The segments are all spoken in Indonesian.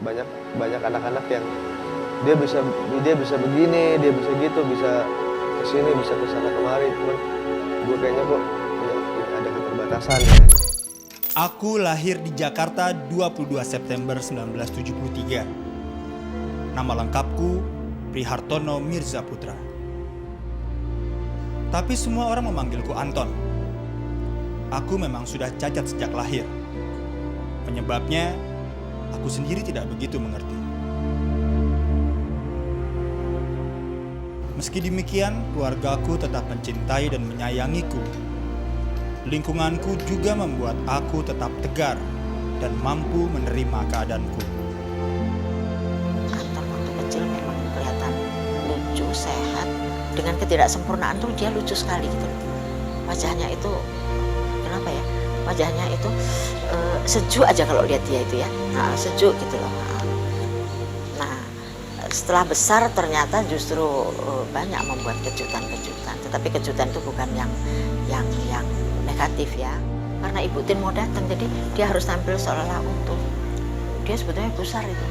banyak banyak anak-anak yang dia bisa begini, dia bisa gitu, bisa kesini, bisa kesana kemari, cuman gue kayaknya kok punya ada keterbatasan ya. Aku lahir di Jakarta 22 September 1973. Nama lengkapku Prihartono Mirza Putra. Tapi semua orang memanggilku Anton. Aku memang sudah cacat sejak lahir. Penyebabnya, aku sendiri tidak begitu mengerti. Meski demikian, keluargaku tetap mencintai dan menyayangiku. Lingkunganku juga membuat aku tetap tegar dan mampu menerima keadaanku. Anton waktu kecil memang kelihatan lucu, sehat. Dengan ketidaksempurnaan tuh dia lucu sekali gitu. Wajahnya itu, kenapa ya? Wajahnya itu sejuk aja kalau lihat dia itu ya. Nah, sejuk gitu loh. Nah, setelah besar ternyata justru banyak membuat kejutan-kejutan. Tetapi kejutan itu bukan yang negatif ya. Karena Ibu Tin mau datang, jadi dia harus tampil seolah-olah utuh. Dia sebetulnya besar itu.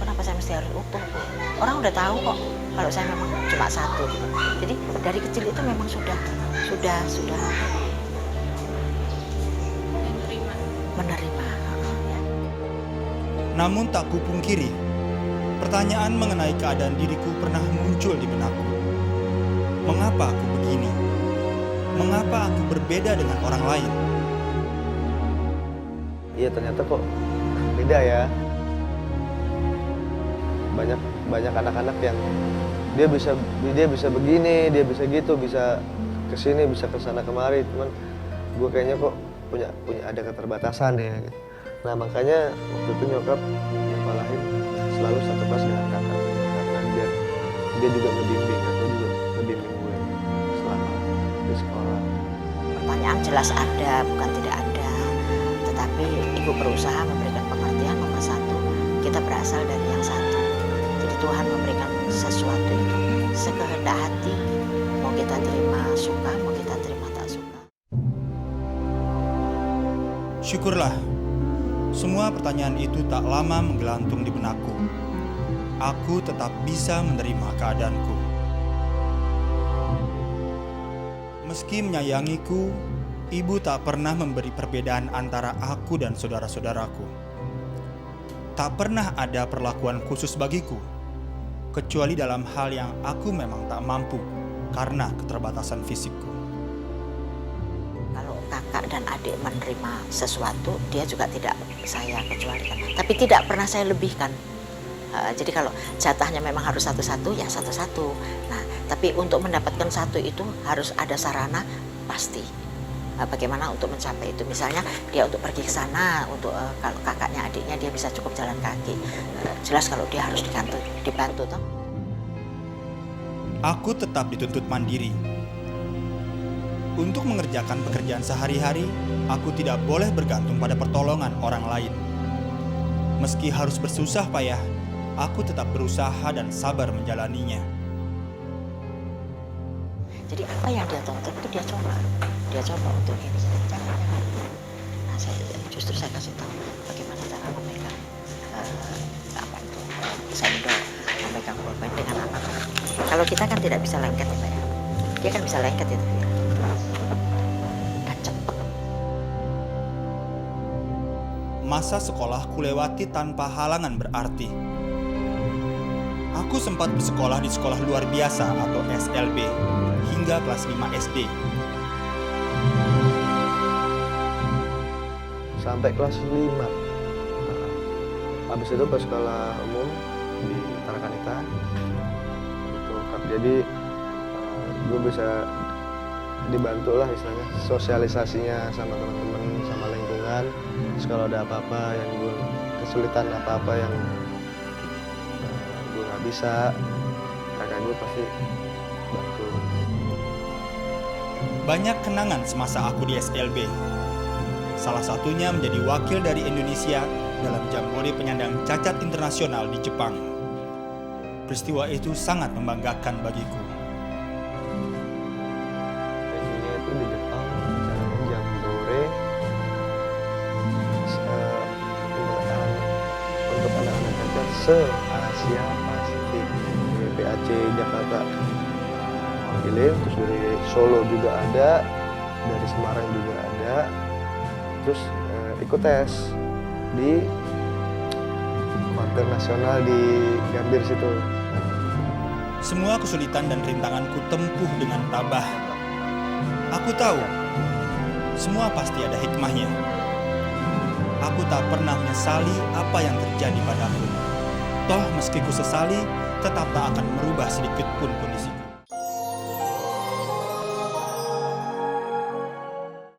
Kenapa saya mesti harus utuh, Bu? Orang udah tahu kok kalau saya memang cuma satu. Gitu. Jadi dari kecil itu memang sudah menerima. Ya. Namun tak kupungkiri, pertanyaan mengenai keadaan diriku pernah muncul di benakku. Mengapa aku begini? Mengapa aku berbeda dengan orang lain? Iya, ternyata kok beda ya. Banyak anak-anak yang dia bisa begini, dia bisa gitu, bisa kesini, bisa kesana kemari, cuman gue kayaknya kok punya ada keterbatasan ya. Nah makanya waktu itu nyokap nyekolahin selalu satu kelas dengan kakak, karena dia juga ngebimbing, atau juga ngebimbing gue selama di sekolah. Pertanyaan jelas ada, bukan tidak ada. Tetapi Ibu berusaha memberikan pengertian nomor satu, kita berasal dari yang satu. Jadi Tuhan memberikan sesuatu itu sekehendak hati, mau kita terima suka, mau kita terima tak suka. Syukurlah, semua pertanyaan itu tak lama menggelantung di benakku. Aku tetap bisa menerima keadaanku. Meski menyayangiku, ibu tak pernah memberi perbedaan antara aku dan saudara-saudaraku. Tak pernah ada perlakuan khusus bagiku, kecuali dalam hal yang aku memang tak mampu karena keterbatasan fisikku. Kalau kakak dan adik menerima sesuatu, dia juga tidak saya kecualikan. Tapi tidak pernah saya lebihkan. Jadi kalau jatahnya memang harus satu-satu, ya satu-satu. Nah, tapi untuk mendapatkan satu itu harus ada sarana pasti. Bagaimana untuk mencapai itu? Misalnya dia untuk pergi ke sana, untuk kalau kakaknya adiknya dia bisa cukup jalan kaki. Jelas kalau dia harus dibantu toh. Aku tetap dituntut mandiri. Untuk mengerjakan pekerjaan sehari-hari, aku tidak boleh bergantung pada pertolongan orang lain. Meski harus bersusah payah, aku tetap berusaha dan sabar menjalaninya. Jadi apa yang dia tonton itu dia coba untuk ini. Jangan. Nah, justru saya kasih tahu bagaimana cara memegang sendok, memegang pulpen dengan apa. Kalau kita kan tidak bisa lengket ya, Pak ya. Dia kan bisa lengket itu. Dan cepat. Masa sekolah kulewati tanpa halangan berarti. Aku sempat bersekolah di sekolah luar biasa atau SLB hingga kelas 5 SD. Sampai kelas 5. Habis itu ke sekolah umum di Tarakanita. Jadi gue bisa dibantu lah istilahnya, sosialisasinya sama teman-teman, sama lingkungan. Terus kalau ada apa-apa yang gue kesulitan, apa-apa yang gue nggak bisa, kakak gue pasti bantu. Banyak kenangan semasa aku di SLB. Salah satunya menjadi wakil dari Indonesia dalam Jambore Penyandang Cacat Internasional di Jepang. Peristiwa itu sangat membanggakan bagiku. Venue-nya itu di Jepang, acaranya Jambore untuk anak-anak se-Asia Pasifik. Dari PAC Jakarta wakilin, terus dari Solo juga ada, dari Semarang juga ada, terus ikut tes di kuarter nasional di Gambir situ. Semua kesulitan dan rintanganku tempuh dengan tabah. Aku tahu, semua pasti ada hikmahnya. Aku tak pernah menyesali apa yang terjadi padaku. Toh meski ku sesali, tetap tak akan merubah sedikit pun kondisiku.